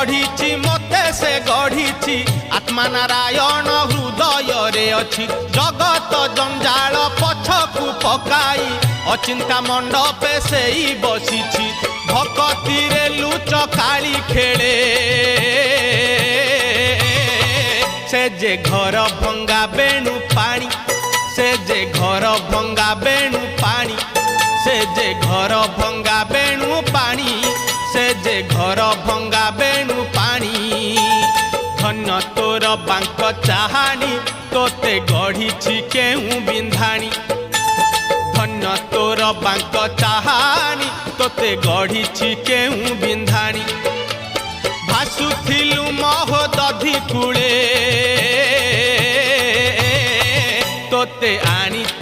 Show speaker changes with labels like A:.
A: गढ़ी मते से गढ़ी आत्मा नारायण हृदय रे अच्छी जगत जंजाल पछकु पकाई अचिंता मंडपे से बसी भक्ति रे लुच काली खेले से जे घर भंगा बेणु पानी से जे घर भंगा बेणु पानी से जे घर भंगा बेणु पानी से जे घर भंगा बेणु पानी धन्य तोर बांक चाहानी तोते गढ़ी केहू बिंधाणी धन्य तोर बांक चाहानी तोते गढ़ी केहू बिंधाणी भासुथिलु महोदधि कूले तोते आनी